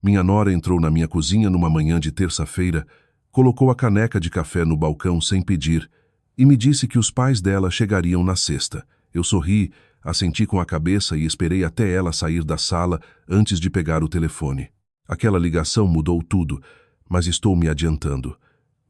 Minha nora entrou na minha cozinha numa manhã de terça-feira, colocou a caneca de café no balcão sem pedir e me disse que os pais dela chegariam na sexta. Eu sorri, assenti com a cabeça e esperei até ela sair da sala antes de pegar o telefone. Aquela ligação mudou tudo, mas estou me adiantando.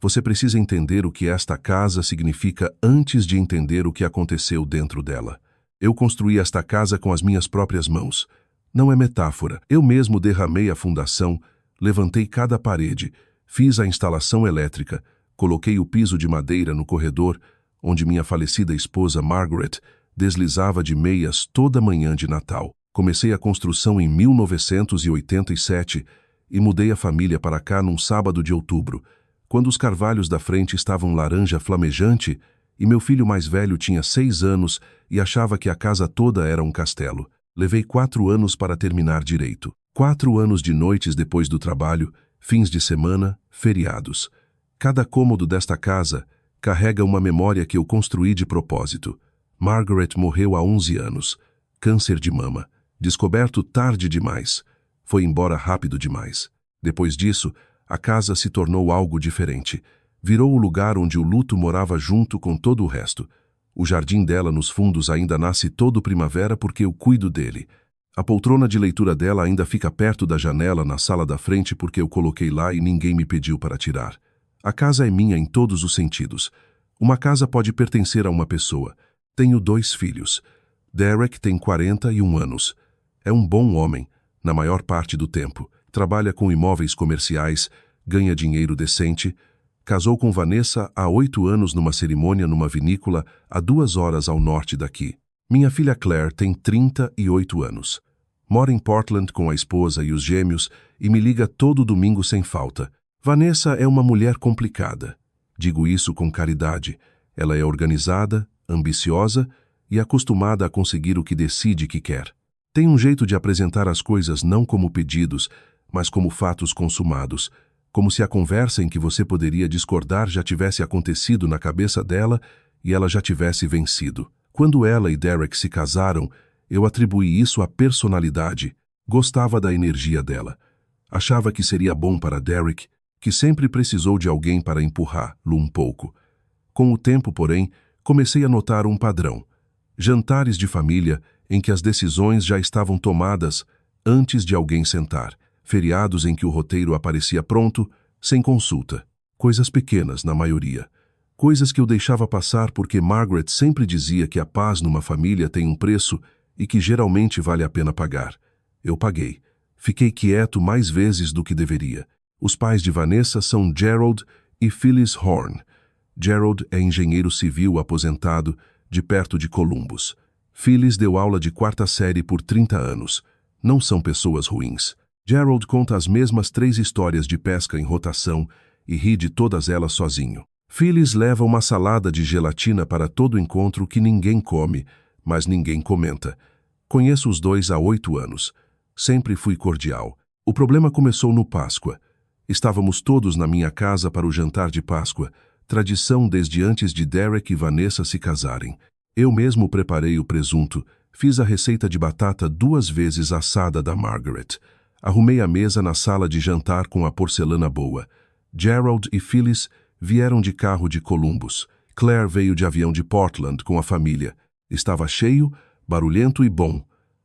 Você precisa entender o que esta casa significa antes de entender o que aconteceu dentro dela. Eu construí esta casa com as minhas próprias mãos. Não é metáfora. Eu mesmo derramei a fundação, levantei cada parede, fiz a instalação elétrica, coloquei o piso de madeira no corredor, onde minha falecida esposa Margaret deslizava de meias toda manhã de Natal. Comecei a construção em 1987 e mudei a família para cá num sábado de outubro, quando os carvalhos da frente estavam laranja flamejante e meu filho mais velho tinha 6 anos e achava que a casa toda era um castelo. Levei 4 anos para terminar direito. 4 anos de noites depois do trabalho, fins de semana, feriados. Cada cômodo desta casa carrega uma memória que eu construí de propósito. Margaret morreu há 11 anos. Câncer de mama. Descoberto tarde demais. Foi embora rápido demais. Depois disso, a casa se tornou algo diferente. Virou o lugar onde o luto morava junto com todo o resto. O jardim dela nos fundos ainda nasce todo primavera porque eu cuido dele. A poltrona de leitura dela ainda fica perto da janela na sala da frente porque eu coloquei lá e ninguém me pediu para tirar. A casa é minha em todos os sentidos. Uma casa pode pertencer a uma pessoa. Tenho 2 filhos. Derek tem 41 anos. É um bom homem, na maior parte do tempo. Trabalha com imóveis comerciais, ganha dinheiro decente. Casou com Vanessa há 8 anos numa cerimônia numa vinícola a 2 horas ao norte daqui. Minha filha Claire tem 38 anos. Mora em Portland com a esposa e os gêmeos e me liga todo domingo sem falta. Vanessa é uma mulher complicada. Digo isso com caridade. Ela é organizada, ambiciosa e acostumada a conseguir o que decide que quer. Tem um jeito de apresentar as coisas não como pedidos, mas como fatos consumados, como se a conversa em que você poderia discordar já tivesse acontecido na cabeça dela e ela já tivesse vencido. Quando ela e Derek se casaram, eu atribuí isso à personalidade. Gostava da energia dela. Achava que seria bom para Derek, que sempre precisou de alguém para empurrá-lo um pouco. Com o tempo, porém, comecei a notar um padrão. Jantares de família em que as decisões já estavam tomadas antes de alguém sentar. Feriados em que o roteiro aparecia pronto, sem consulta. Coisas pequenas, na maioria. Coisas que eu deixava passar porque Margaret sempre dizia que a paz numa família tem um preço e que geralmente vale a pena pagar. Eu paguei. Fiquei quieto mais vezes do que deveria. Os pais de Vanessa são Gerald e Phyllis Horn. Gerald é engenheiro civil aposentado, de perto de Columbus. Phyllis deu aula de 4ª série por 30 anos. Não são pessoas ruins. Gerald conta as mesmas 3 histórias de pesca em rotação e ri de todas elas sozinho. Phyllis leva uma salada de gelatina para todo encontro que ninguém come, mas ninguém comenta. Conheço os dois há 8 anos. Sempre fui cordial. O problema começou no Páscoa. Estávamos todos na minha casa para o jantar de Páscoa, tradição desde antes de Derek e Vanessa se casarem. Eu mesmo preparei o presunto, fiz a receita de batata 2 vezes assada da Margaret. Arrumei a mesa na sala de jantar com a porcelana boa. Gerald e Phyllis vieram de carro de Columbus. Claire veio de avião de Portland com a família. Estava cheio, barulhento e bom,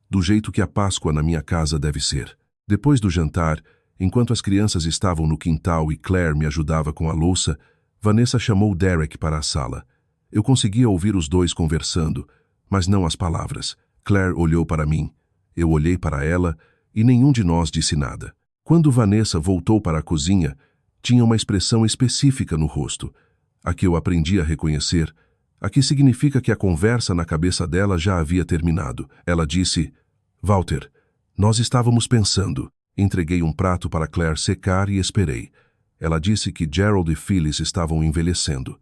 do jeito que a Páscoa na minha casa deve ser. Depois do jantar, enquanto as crianças estavam no quintal e Claire me ajudava com a louça, Vanessa chamou Derek para a sala. Eu conseguia ouvir os dois conversando, mas não as palavras. Claire olhou para mim, eu olhei para ela e nenhum de nós disse nada. Quando Vanessa voltou para a cozinha, tinha uma expressão específica no rosto, a que eu aprendi a reconhecer, a que significa que a conversa na cabeça dela já havia terminado. Ela disse, Walter, nós estávamos pensando. Entreguei um prato para Claire secar e esperei. Ela disse que Gerald e Phyllis estavam envelhecendo.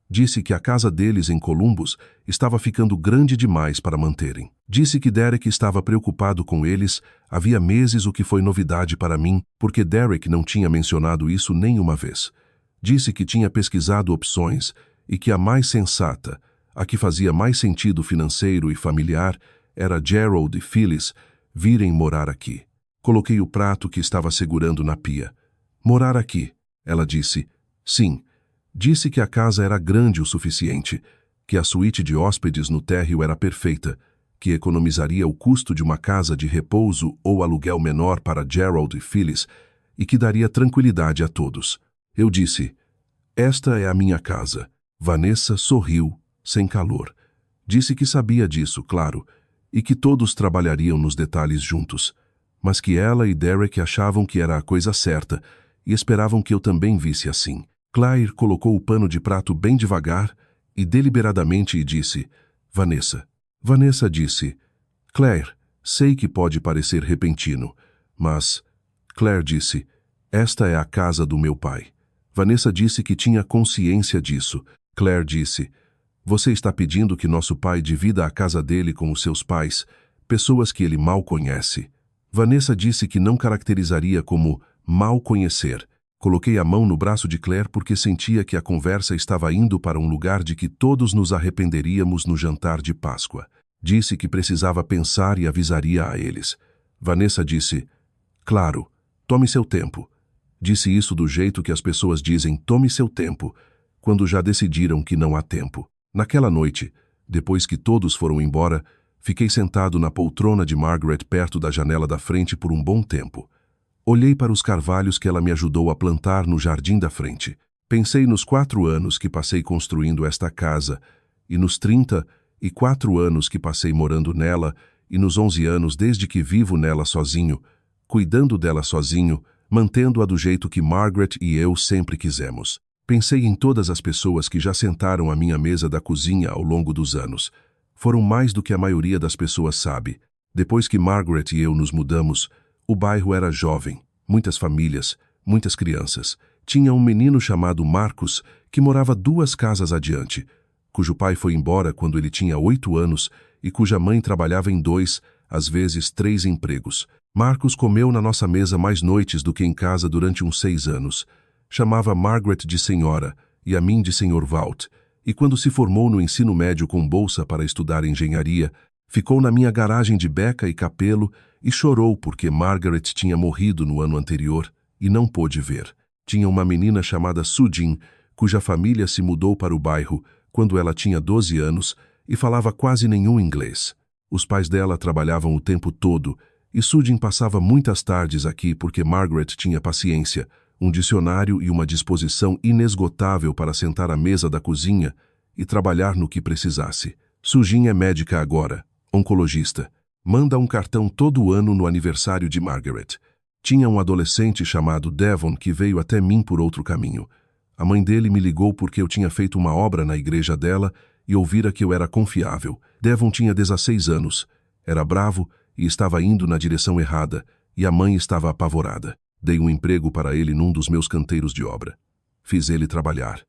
Disse que a casa deles em Columbus estava ficando grande demais para manterem. Disse que Derek estava preocupado com eles havia meses, o que foi novidade para mim, porque Derek não tinha mencionado isso nenhuma vez. Disse que tinha pesquisado opções e que a mais sensata, a que fazia mais sentido financeiro e familiar, era Gerald e Phyllis virem morar aqui. Coloquei o prato que estava segurando na pia. Morar aqui, ela disse. Sim. Disse que a casa era grande o suficiente, que a suíte de hóspedes no térreo era perfeita, que economizaria o custo de uma casa de repouso ou aluguel menor para Gerald e Phyllis e que daria tranquilidade a todos. Eu disse, esta é a minha casa. Vanessa sorriu, sem calor. Disse que sabia disso, claro, e que todos trabalhariam nos detalhes juntos, mas que ela e Derek achavam que era a coisa certa e esperavam que eu também visse assim. Claire colocou o pano de prato bem devagar e deliberadamente e disse, Vanessa. Vanessa disse, Claire, sei que pode parecer repentino, mas... Claire disse, esta é a casa do meu pai. Vanessa disse que tinha consciência disso. Claire disse, você está pedindo que nosso pai divida a casa dele com os seus pais, pessoas que ele mal conhece. Vanessa disse que não caracterizaria como mal conhecer. Coloquei a mão no braço de Claire porque sentia que a conversa estava indo para um lugar de que todos nos arrependeríamos no jantar de Páscoa. Disse que precisava pensar e avisaria a eles. Vanessa disse, claro, tome seu tempo. Disse isso do jeito que as pessoas dizem tome seu tempo, quando já decidiram que não há tempo. Naquela noite, depois que todos foram embora, fiquei sentado na poltrona de Margaret perto da janela da frente por um bom tempo. Olhei para os carvalhos que ela me ajudou a plantar no jardim da frente. Pensei nos 4 anos que passei construindo esta casa, e nos 34 anos que passei morando nela, e nos 11 anos desde que vivo nela sozinho, cuidando dela sozinho, mantendo-a do jeito que Margaret e eu sempre quisemos. Pensei em todas as pessoas que já sentaram à minha mesa da cozinha ao longo dos anos. Foram mais do que a maioria das pessoas sabe. Depois que Margaret e eu nos mudamos, o bairro era jovem, muitas famílias, muitas crianças. Tinha um menino chamado Marcos, que morava 2 casas adiante, cujo pai foi embora quando ele tinha 8 anos e cuja mãe trabalhava em 2, às vezes 3 empregos. Marcos comeu na nossa mesa mais noites do que em casa durante uns 6 anos. Chamava Margaret de senhora e a mim de senhor Vaught, e quando se formou no ensino médio com bolsa para estudar engenharia, ficou na minha garagem de beca e capelo e chorou porque Margaret tinha morrido no ano anterior e não pôde ver. Tinha uma menina chamada Sujin, cuja família se mudou para o bairro quando ela tinha 12 anos e falava quase nenhum inglês. Os pais dela trabalhavam o tempo todo e Sujin passava muitas tardes aqui porque Margaret tinha paciência, um dicionário e uma disposição inesgotável para sentar à mesa da cozinha e trabalhar no que precisasse. Sujin é médica agora, oncologista. Manda um cartão todo ano no aniversário de Margaret. Tinha um adolescente chamado Devon que veio até mim por outro caminho. A mãe dele me ligou porque eu tinha feito uma obra na igreja dela e ouvira que eu era confiável. Devon tinha 16 anos, era bravo e estava indo na direção errada, e a mãe estava apavorada. Dei um emprego para ele num dos meus canteiros de obra. Fiz ele trabalhar.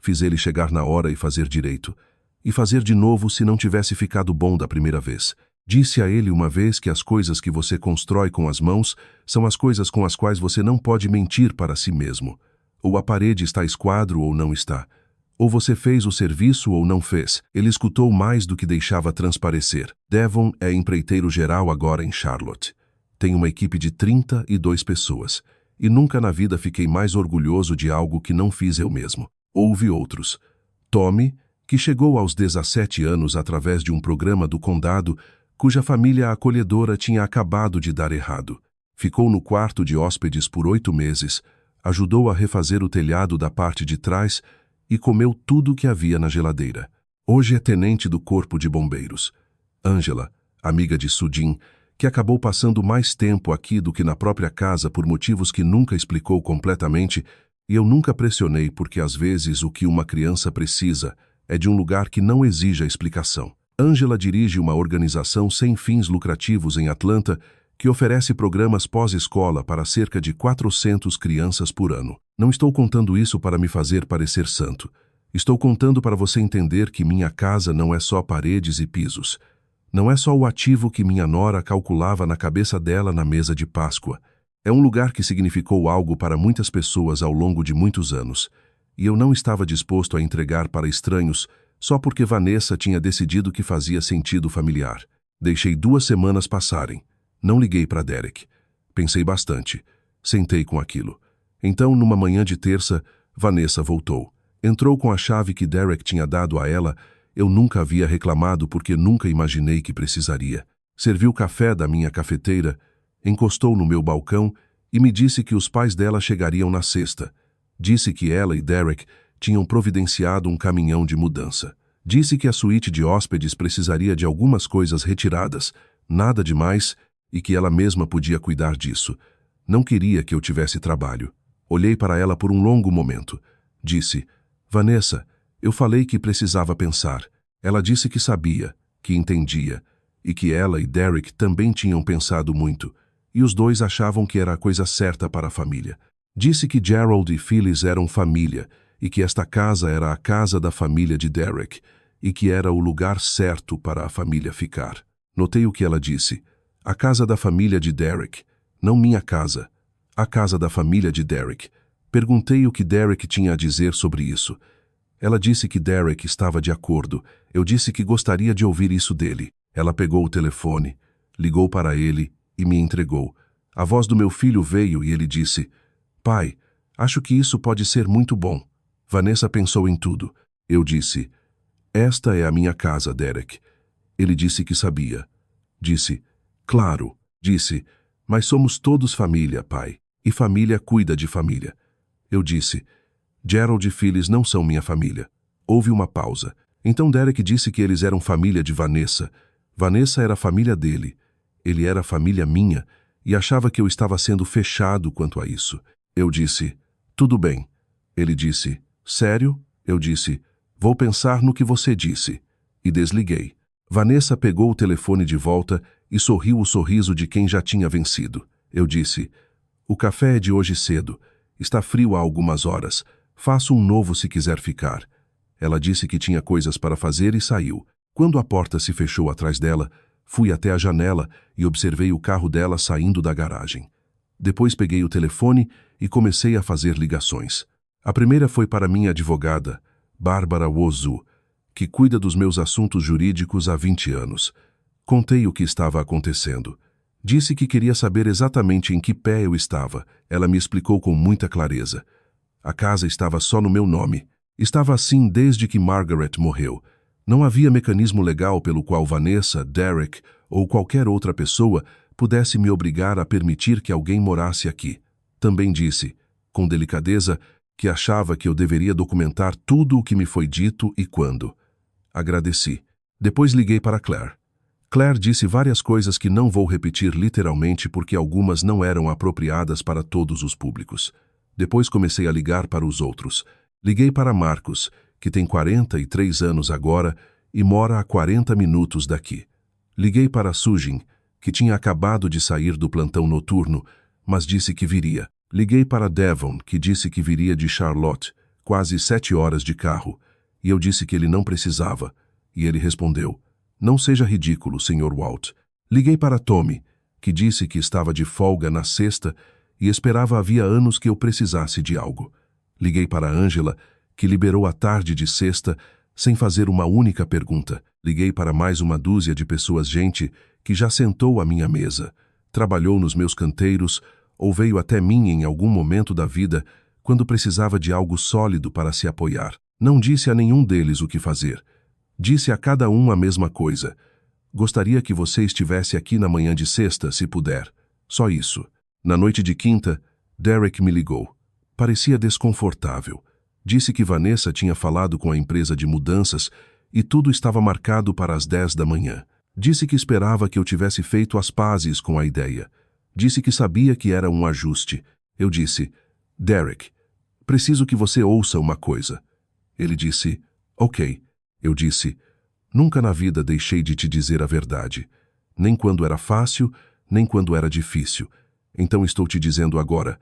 Fiz ele chegar na hora e fazer direito. E fazer de novo se não tivesse ficado bom da primeira vez. Disse a ele uma vez que as coisas que você constrói com as mãos são as coisas com as quais você não pode mentir para si mesmo. Ou a parede está a esquadro ou não está. Ou você fez o serviço ou não fez. Ele escutou mais do que deixava transparecer. Devon é empreiteiro geral agora em Charlotte. Tem uma equipe de 32 pessoas. E nunca na vida fiquei mais orgulhoso de algo que não fiz eu mesmo. Houve outros. Tommy, que chegou aos 17 anos através de um programa do condado, cuja família acolhedora tinha acabado de dar errado. Ficou no quarto de hóspedes por 8 meses, ajudou a refazer o telhado da parte de trás e comeu tudo que havia na geladeira. Hoje é tenente do Corpo de Bombeiros. Angela, amiga de Sujin, que acabou passando mais tempo aqui do que na própria casa por motivos que nunca explicou completamente, e eu nunca pressionei porque às vezes o que uma criança precisa é de um lugar que não exija explicação. Angela dirige uma organização sem fins lucrativos em Atlanta que oferece programas pós-escola para cerca de 400 crianças por ano. Não estou contando isso para me fazer parecer santo. Estou contando para você entender que minha casa não é só paredes e pisos. Não é só o ativo que minha nora calculava na cabeça dela na mesa de Páscoa. É um lugar que significou algo para muitas pessoas ao longo de muitos anos. E eu não estava disposto a entregar para estranhos só porque Vanessa tinha decidido que fazia sentido familiar. Deixei 2 semanas passarem. Não liguei para Derek. Pensei bastante. Sentei com aquilo. Então, numa manhã de terça, Vanessa voltou. Entrou com a chave que Derek tinha dado a ela. Eu nunca havia reclamado porque nunca imaginei que precisaria. Serviu café da minha cafeteira, encostou no meu balcão e me disse que os pais dela chegariam na sexta. Disse que ela e Derek tinham providenciado um caminhão de mudança. Disse que a suíte de hóspedes precisaria de algumas coisas retiradas, nada demais, e que ela mesma podia cuidar disso. Não queria que eu tivesse trabalho. Olhei para ela por um longo momento. Disse: Vanessa, eu falei que precisava pensar. Ela disse que sabia, que entendia, e que ela e Derek também tinham pensado muito, e os dois achavam que era a coisa certa para a família. Disse que Gerald e Phyllis eram família, e que esta casa era a casa da família de Derek, e que era o lugar certo para a família ficar. Notei o que ela disse. A casa da família de Derek, não minha casa. A casa da família de Derek. Perguntei o que Derek tinha a dizer sobre isso. Ela disse que Derek estava de acordo. Eu disse que gostaria de ouvir isso dele. Ela pegou o telefone, ligou para ele e me entregou. A voz do meu filho veio e ele disse: Pai, acho que isso pode ser muito bom. Vanessa pensou em tudo. Eu disse: Esta é a minha casa, Derek. Ele disse que sabia. Disse: Claro. Disse: Mas somos todos família, pai. E família cuida de família. Eu disse: Gerald e Phyllis não são minha família. Houve uma pausa. Então Derek disse que eles eram família de Vanessa. Vanessa era a família dele. Ele era a família minha e achava que eu estava sendo fechado quanto a isso. Eu disse: Tudo bem. Ele disse: Sério? Eu disse: Vou pensar no que você disse. E desliguei. Vanessa pegou o telefone de volta e sorriu o sorriso de quem já tinha vencido. Eu disse: O café é de hoje cedo. Está frio há algumas horas. Faça um novo se quiser ficar. Ela disse que tinha coisas para fazer e saiu. Quando a porta se fechou atrás dela, fui até a janela e observei o carro dela saindo da garagem. Depois peguei o telefone e comecei a fazer ligações. A primeira foi para minha advogada, Bárbara Wozu, que cuida dos meus assuntos jurídicos há 20 anos. Contei o que estava acontecendo. Disse que queria saber exatamente em que pé eu estava. Ela me explicou com muita clareza. A casa estava só no meu nome. Estava assim desde que Margaret morreu. Não havia mecanismo legal pelo qual Vanessa, Derek ou qualquer outra pessoa pudesse me obrigar a permitir que alguém morasse aqui. Também disse, com delicadeza, que achava que eu deveria documentar tudo o que me foi dito e quando. Agradeci. Depois liguei para Claire. Claire disse várias coisas que não vou repetir literalmente porque algumas não eram apropriadas para todos os públicos. Depois comecei a ligar para os outros. Liguei para Marcos, que tem 43 anos agora e mora a 40 minutos daqui. Liguei para Sujin, que tinha acabado de sair do plantão noturno, mas disse que viria. Liguei para Devon, que disse que viria de Charlotte, quase 7 horas de carro, e eu disse que ele não precisava, e ele respondeu: Não seja ridículo, Sr. Walt. Liguei para Tommy, que disse que estava de folga na sexta e esperava havia anos que eu precisasse de algo. Liguei para Angela, que liberou a tarde de sexta sem fazer uma única pergunta. Liguei para mais uma dúzia de pessoas, gente que já sentou à minha mesa, trabalhou nos meus canteiros ou veio até mim em algum momento da vida quando precisava de algo sólido para se apoiar. Não disse a nenhum deles o que fazer. Disse a cada um a mesma coisa. Gostaria que você estivesse aqui na manhã de sexta, se puder. Só isso. Na noite de quinta, Derek me ligou. Parecia desconfortável. Disse que Vanessa tinha falado com a empresa de mudanças e tudo estava marcado para as 10 da manhã. Disse que esperava que eu tivesse feito as pazes com a ideia. Disse que sabia que era um ajuste. Eu disse: Derek, preciso que você ouça uma coisa. Ele disse: Ok. Eu disse: Nunca na vida deixei de te dizer a verdade. Nem quando era fácil, nem quando era difícil. Então estou te dizendo agora.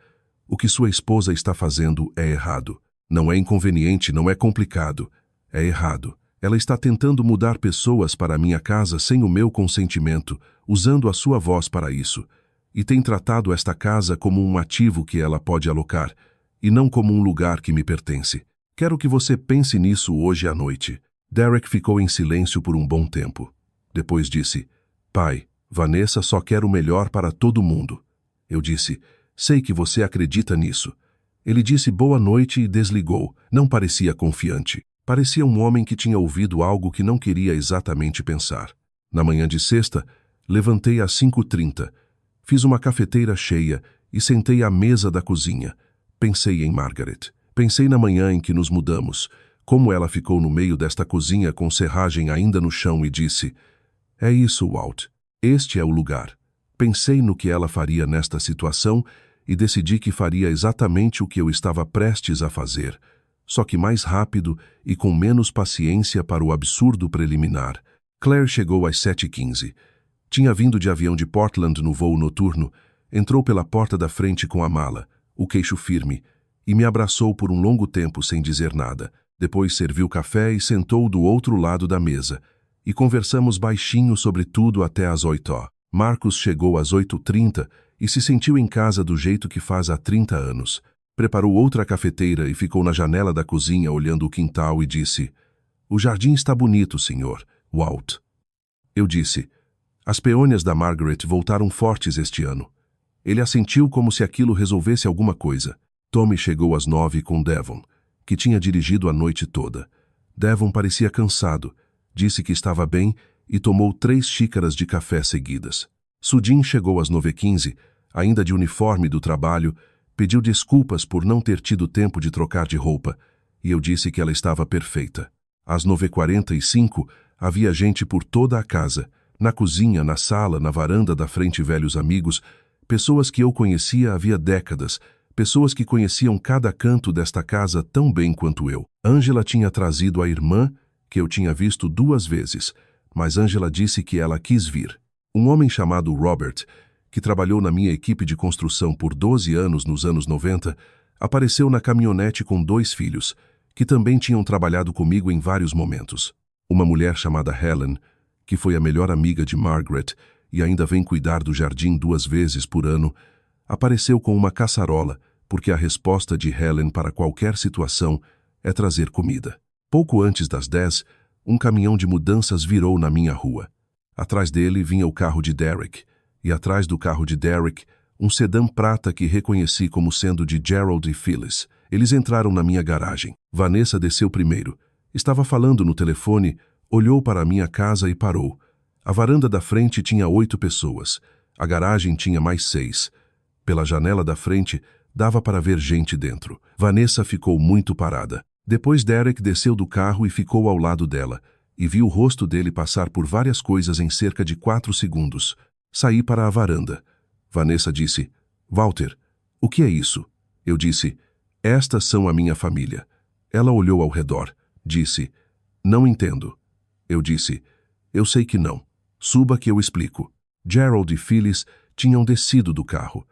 O que sua esposa está fazendo é errado. Não é inconveniente, não é complicado. É errado. Ela está tentando mudar pessoas para a minha casa sem o meu consentimento, usando a sua voz para isso. E tem tratado esta casa como um ativo que ela pode alocar, e não como um lugar que me pertence. Quero que você pense nisso hoje à noite. Derek ficou em silêncio por um bom tempo. Depois disse: Pai, Vanessa só quer o melhor para todo mundo. Eu disse, sei que você acredita nisso. Ele disse boa noite e desligou. Não parecia confiante. Parecia um homem que tinha ouvido algo que não queria exatamente pensar. Na manhã de sexta, levantei às 5h30. Fiz uma cafeteira cheia e sentei à mesa da cozinha. Pensei em Margaret. Pensei na manhã em que nos mudamos, como ela ficou no meio desta cozinha com serragem ainda no chão e disse, é isso, Walt. Este é o lugar. Pensei no que ela faria nesta situação e decidi que faria exatamente o que eu estava prestes a fazer, só que mais rápido e com menos paciência para o absurdo preliminar. Claire chegou às 7h15. Tinha vindo de avião de Portland no voo noturno, entrou pela porta da frente com a mala, o queixo firme, e me abraçou por um longo tempo sem dizer nada. Depois serviu café e sentou do outro lado da mesa, e conversamos baixinho sobre tudo até às 8h. Marcus chegou às 8h30 e se sentiu em casa do jeito que faz há 30 anos. Preparou outra cafeteira e ficou na janela da cozinha olhando o quintal e disse, o jardim está bonito, senhor, Walt. Eu disse, as peônias da Margaret voltaram fortes este ano. Ele assentiu como se aquilo resolvesse alguma coisa. Tommy chegou às 9h com Devon, que tinha dirigido a noite toda. Devon parecia cansado, disse que estava bem e tomou 3 xícaras de café seguidas. Sudin chegou às 9h15, ainda de uniforme do trabalho, pediu desculpas por não ter tido tempo de trocar de roupa, e eu disse que ela estava perfeita. Às 9h45, havia gente por toda a casa, na cozinha, na sala, na varanda da frente velhos amigos, pessoas que eu conhecia havia décadas, pessoas que conheciam cada canto desta casa tão bem quanto eu. Angela tinha trazido a irmã, que eu tinha visto 2 vezes, mas Angela disse que ela quis vir. Um homem chamado Robert, que trabalhou na minha equipe de construção por 12 anos nos anos 90, apareceu na caminhonete com 2 filhos, que também tinham trabalhado comigo em vários momentos. Uma mulher chamada Helen, que foi a melhor amiga de Margaret e ainda vem cuidar do jardim 2 vezes por ano, apareceu com uma caçarola, porque a resposta de Helen para qualquer situação é trazer comida. Pouco antes das 10, um caminhão de mudanças virou na minha rua. Atrás dele vinha o carro de Derek, e atrás do carro de Derek, um sedã prata que reconheci como sendo de Gerald e Phyllis. Eles entraram na minha garagem. Vanessa desceu primeiro. Estava falando no telefone, olhou para a minha casa e parou. A varanda da frente tinha 8 pessoas. A garagem tinha mais 6. Pela janela da frente, dava para ver gente dentro. Vanessa ficou muito parada. Depois Derek desceu do carro e ficou ao lado dela, e vi o rosto dele passar por várias coisas em cerca de 4 segundos. Saí para a varanda. Vanessa disse, Walter, o que é isso? Eu disse, estas são a minha família. Ela olhou ao redor. Disse, não entendo. Eu disse, eu sei que não. Suba que eu explico. Gerald e Phyllis tinham descido do carro.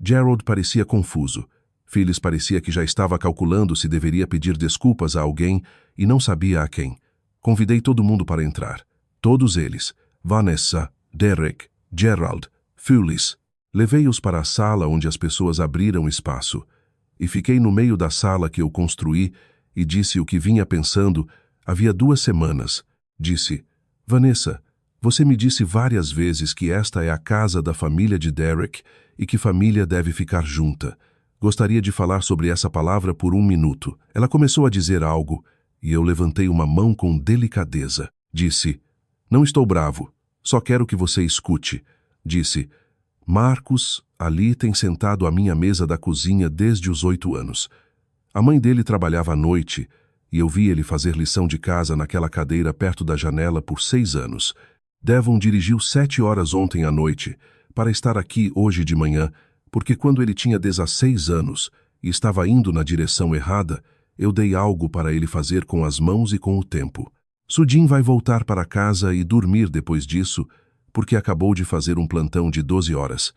Gerald parecia confuso. Phyllis parecia que já estava calculando se deveria pedir desculpas a alguém e não sabia a quem. Convidei todo mundo para entrar. Todos eles. Vanessa, Derek, Gerald, Phyllis. Levei-os para a sala onde as pessoas abriram espaço. E fiquei no meio da sala que eu construí e disse o que vinha pensando havia 2 semanas. Disse, Vanessa, você me disse várias vezes que esta é a casa da família de Derek e que família deve ficar junta. Gostaria de falar sobre essa palavra por 1 minuto. Ela começou a dizer algo e eu levantei uma mão com delicadeza. Disse, não estou bravo, só quero que você escute. Disse, Marcus ali tem sentado à minha mesa da cozinha desde os 8 anos. A mãe dele trabalhava à noite e eu vi ele fazer lição de casa naquela cadeira perto da janela por 6 anos. Devon dirigiu 7 horas ontem à noite para estar aqui hoje de manhã, porque quando ele tinha 16 anos e estava indo na direção errada, eu dei algo para ele fazer com as mãos e com o tempo. Sudin vai voltar para casa e dormir depois disso, porque acabou de fazer um plantão de 12 horas.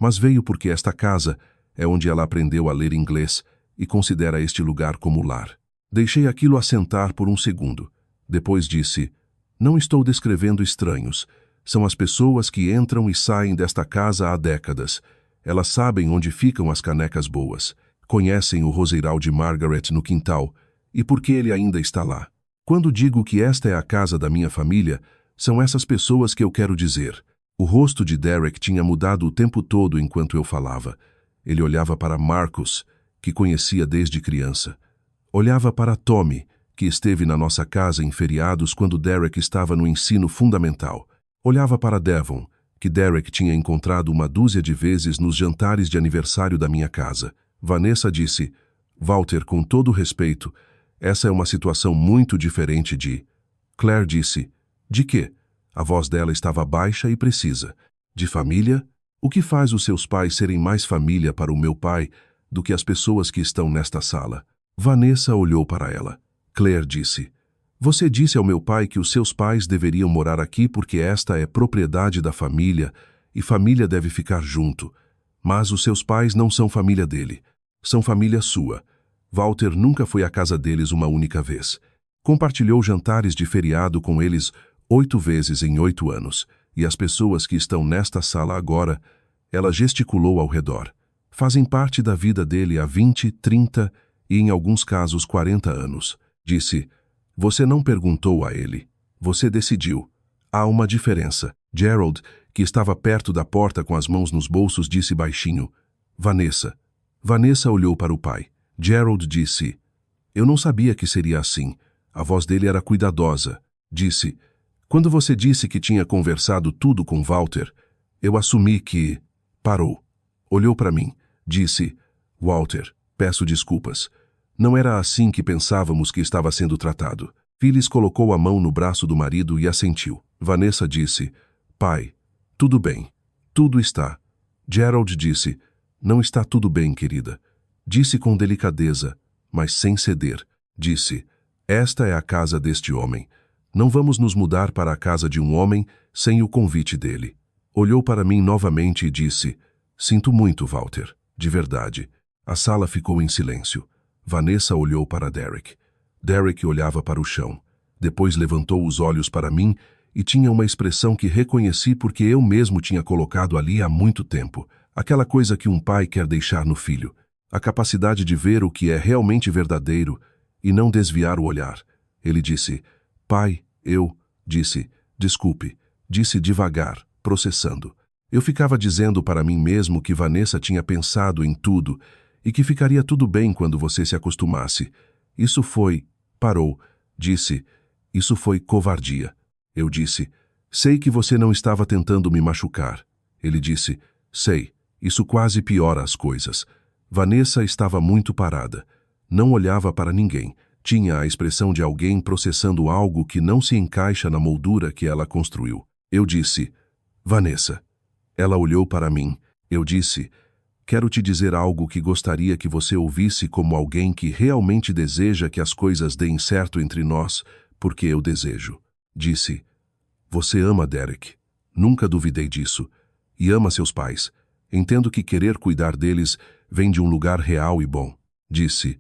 Mas veio porque esta casa é onde ela aprendeu a ler inglês e considera este lugar como lar. Deixei aquilo assentar por 1 segundo. Depois disse, não estou descrevendo estranhos. São as pessoas que entram e saem desta casa há décadas. Elas sabem onde ficam as canecas boas. Conhecem o roseiral de Margaret no quintal e por que ele ainda está lá. Quando digo que esta é a casa da minha família, são essas pessoas que eu quero dizer. O rosto de Derek tinha mudado o tempo todo enquanto eu falava. Ele olhava para Marcus, que conhecia desde criança. Olhava para Tommy, que esteve na nossa casa em feriados quando Derek estava no ensino fundamental. Olhava para Devon, que Derek tinha encontrado uma dúzia de vezes nos jantares de aniversário da minha casa. Vanessa disse: Walter, com todo respeito, essa é uma situação muito diferente de... Claire disse: De quê? A voz dela estava baixa e precisa. De família? O que faz os seus pais serem mais família para o meu pai do que as pessoas que estão nesta sala? Vanessa olhou para ela. Claire disse: Você disse ao meu pai que os seus pais deveriam morar aqui porque esta é propriedade da família e família deve ficar junto. Mas os seus pais não são família dele. São família sua. Walter nunca foi à casa deles uma única vez. Compartilhou jantares de feriado com eles 8 vezes em 8 anos. E as pessoas que estão nesta sala agora, ela gesticulou ao redor, fazem parte da vida dele há 20, 30 e em alguns casos 40 anos. Disse: Você não perguntou a ele. Você decidiu. Há uma diferença. Gerald, que estava perto da porta com as mãos nos bolsos, disse baixinho: Vanessa. Vanessa olhou para o pai. Gerald disse: Eu não sabia que seria assim. A voz dele era cuidadosa. Disse: Quando você disse que tinha conversado tudo com Walter, eu assumi que... Parou. Olhou para mim. Disse: Walter, peço desculpas. Não era assim que pensávamos que estava sendo tratado. Phyllis colocou a mão no braço do marido e assentiu. Vanessa disse: Pai, tudo bem. Tudo está. Gerald disse: Não está tudo bem, querida. Disse com delicadeza, mas sem ceder. Disse: Esta é a casa deste homem. Não vamos nos mudar para a casa de um homem sem o convite dele. Olhou para mim novamente e disse: Sinto muito, Walter. De verdade. A sala ficou em silêncio. Vanessa olhou para Derek. Derek olhava para o chão. Depois levantou os olhos para mim e tinha uma expressão que reconheci porque eu mesmo tinha colocado ali há muito tempo. Aquela coisa que um pai quer deixar no filho. A capacidade de ver o que é realmente verdadeiro e não desviar o olhar. Ele disse: Pai, disse, desculpe, disse devagar, processando. Eu ficava dizendo para mim mesmo que Vanessa tinha pensado em tudo e que ficaria tudo bem quando você se acostumasse. Isso foi... Parou. Disse: Isso foi covardia. Eu disse: Sei que você não estava tentando me machucar. Ele disse: Sei, isso quase piora as coisas. Vanessa estava muito parada. Não olhava para ninguém. Tinha a expressão de alguém processando algo que não se encaixa na moldura que ela construiu. Eu disse: Vanessa. Ela olhou para mim. Eu disse: Quero te dizer algo que gostaria que você ouvisse como alguém que realmente deseja que as coisas deem certo entre nós, porque eu desejo. Disse: Você ama Derek. Nunca duvidei disso. E ama seus pais. Entendo que querer cuidar deles vem de um lugar real e bom. Disse: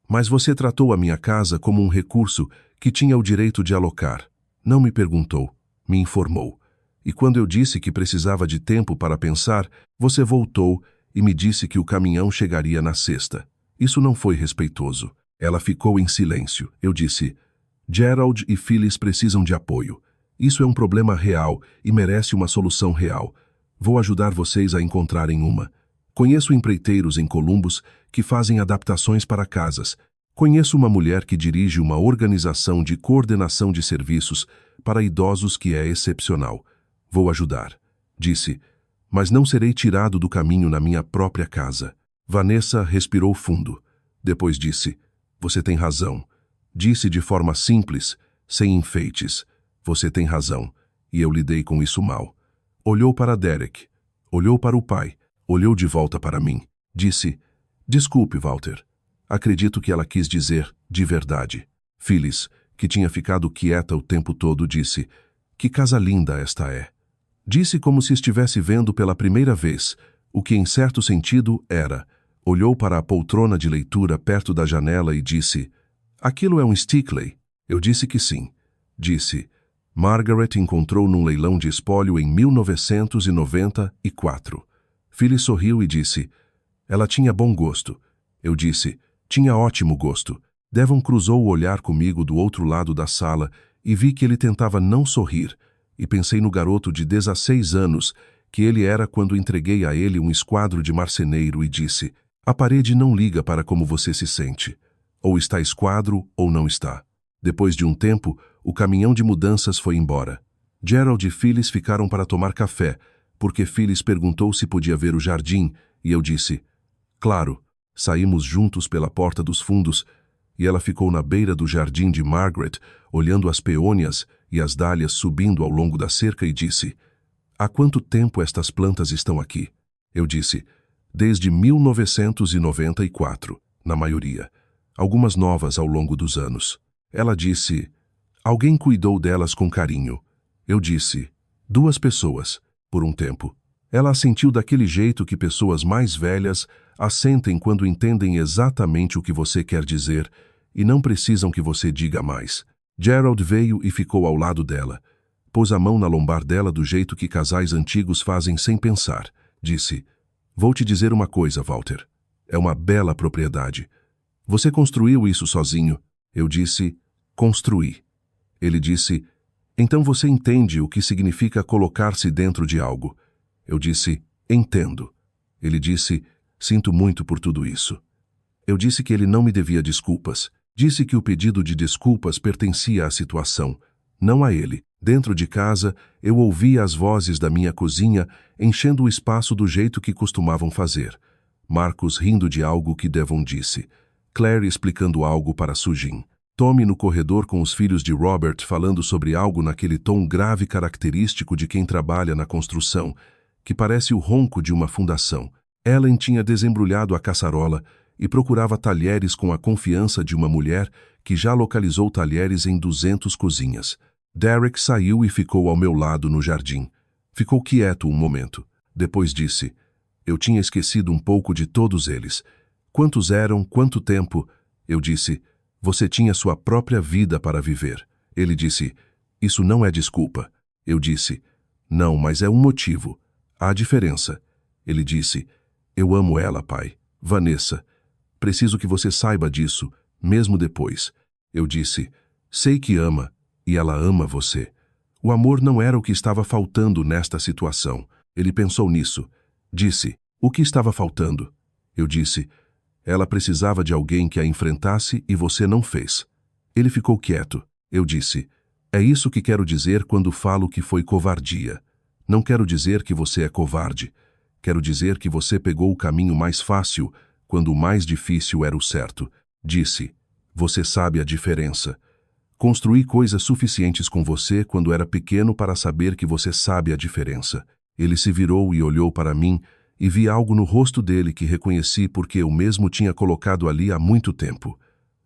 Mas você tratou a minha casa como um recurso que tinha o direito de alocar. Não me perguntou, me informou. E quando eu disse que precisava de tempo para pensar, você voltou e me disse que o caminhão chegaria na sexta. Isso não foi respeitoso. Ela ficou em silêncio. Eu disse: Gerald e Phyllis precisam de apoio. Isso é um problema real e merece uma solução real. Vou ajudar vocês a encontrarem uma. Conheço empreiteiros em Columbus que fazem adaptações para casas. Conheço uma mulher que dirige uma organização de coordenação de serviços para idosos que é excepcional. Vou ajudar. Disse: Mas não serei tirado do caminho na minha própria casa. Vanessa respirou fundo. Depois disse: Você tem razão. Disse de forma simples, sem enfeites: Você tem razão, e eu lidei com isso mal. Olhou para Derek. Olhou para o pai. Olhou de volta para mim. Disse: Desculpe, Walter. Acredito que ela quis dizer de verdade. Phyllis, que tinha ficado quieta o tempo todo, disse: Que casa linda esta é. Disse como se estivesse vendo pela primeira vez, o que em certo sentido era. Olhou para a poltrona de leitura perto da janela e disse: Aquilo é um Stickley? Eu disse que sim. Disse: Margaret encontrou num leilão de espólio em 1994. Phyllis sorriu e disse: Ela tinha bom gosto. Eu disse: Tinha ótimo gosto. Devon cruzou o olhar comigo do outro lado da sala e vi que ele tentava não sorrir. e pensei no garoto de 16 anos que ele era quando entreguei a ele um esquadro de marceneiro e disse: a parede não liga para como você se sente. Ou está esquadro ou não está. Depois de um tempo, o caminhão de mudanças foi embora. Gerald e Phyllis ficaram para tomar café, porque Phyllis perguntou se podia ver o jardim, e eu disse: claro. Saímos juntos pela porta dos fundos, e ela ficou na beira do jardim de Margaret, olhando as peônias e as dálias subindo ao longo da cerca e disse: há quanto tempo estas plantas estão aqui? Eu disse: desde 1994, na maioria. Algumas novas ao longo dos anos. Ela disse: alguém cuidou delas com carinho. Eu disse: 2 pessoas, por um tempo. Ela assentiu daquele jeito que pessoas mais velhas assentem quando entendem exatamente o que você quer dizer e não precisam que você diga mais. Gerald veio e ficou ao lado dela. Pôs a mão na lombar dela do jeito que casais antigos fazem sem pensar. Disse: vou te dizer uma coisa, Walter. É uma bela propriedade. Você construiu isso sozinho? Eu disse: construí. Ele disse: então você entende o que significa colocar-se dentro de algo. Eu disse: entendo. Ele disse: sinto muito por tudo isso. Eu disse que ele não me devia desculpas. Disse que o pedido de desculpas pertencia à situação, não a ele. Dentro de casa, eu ouvia as vozes da minha cozinha enchendo o espaço do jeito que costumavam fazer. Marcos rindo de algo que Devon disse. Claire explicando algo para Sujin. Tommy no corredor com os filhos de Robert falando sobre algo naquele tom grave característico de quem trabalha na construção, que parece o ronco de uma fundação. Ellen tinha desembrulhado a caçarola e procurava talheres com a confiança de uma mulher que já localizou talheres em 200 cozinhas. Derek saiu e ficou ao meu lado no jardim. Ficou quieto um momento. Depois disse: eu tinha esquecido um pouco de todos eles. Quantos eram? Quanto tempo? Eu disse: você tinha sua própria vida para viver. Ele disse: isso não é desculpa. Eu disse: não, mas é um motivo. Há diferença. Ele disse: eu amo ela, pai. Vanessa. Preciso que você saiba disso, mesmo depois. Eu disse: sei que ama, e ela ama você. O amor não era o que estava faltando nesta situação. Ele pensou nisso. Disse: o que estava faltando? Eu disse: ela precisava de alguém que a enfrentasse e você não fez. Ele ficou quieto. Eu disse: é isso que quero dizer quando falo que foi covardia. Não quero dizer que você é covarde. Quero dizer que você pegou o caminho mais fácil, quando o mais difícil era o certo. Disse: você sabe a diferença. Construí coisas suficientes com você quando era pequeno para saber que você sabe a diferença. Ele se virou e olhou para mim, e vi algo no rosto dele que reconheci porque eu mesmo tinha colocado ali há muito tempo.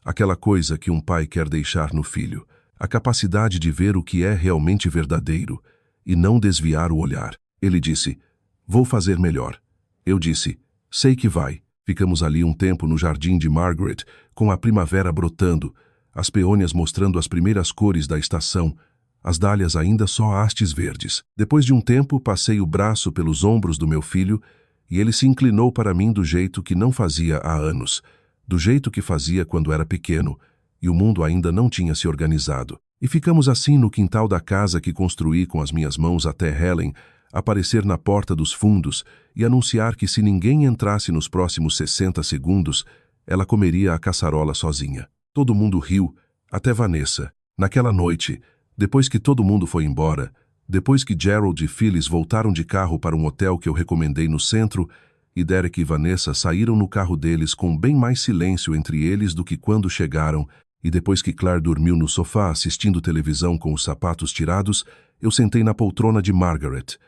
Aquela coisa que um pai quer deixar no filho. A capacidade de ver o que é realmente verdadeiro e não desviar o olhar. Ele disse: vou fazer melhor. Eu disse: sei que vai. Ficamos ali um tempo no jardim de Margaret, com a primavera brotando, as peônias mostrando as primeiras cores da estação, as dálias ainda só hastes verdes. Depois de um tempo, passei o braço pelos ombros do meu filho e ele se inclinou para mim do jeito que não fazia há anos, do jeito que fazia quando era pequeno, e o mundo ainda não tinha se organizado. E ficamos assim no quintal da casa que construí com as minhas mãos até Helen aparecer na porta dos fundos e anunciar que se ninguém entrasse nos próximos 60 segundos, ela comeria a caçarola sozinha. Todo mundo riu, até Vanessa. Naquela noite, depois que todo mundo foi embora, depois que Gerald e Phyllis voltaram de carro para um hotel que eu recomendei no centro, e Derek e Vanessa saíram no carro deles com bem mais silêncio entre eles do que quando chegaram, e depois que Claire dormiu no sofá assistindo televisão com os sapatos tirados, eu sentei na poltrona de Margaret.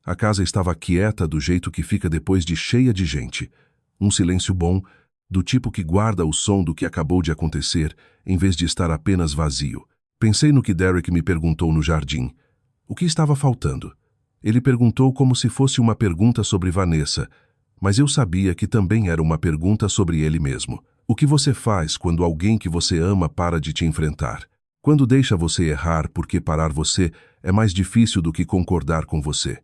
A casa estava quieta do jeito que fica depois de cheia de gente. Um silêncio bom, do tipo que guarda o som do que acabou de acontecer, em vez de estar apenas vazio. Pensei no que Derek me perguntou no jardim. O que estava faltando? Ele perguntou como se fosse uma pergunta sobre Vanessa, mas eu sabia que também era uma pergunta sobre ele mesmo. O que você faz quando alguém que você ama para de te enfrentar? Quando deixa você errar porque parar você é mais difícil do que concordar com você?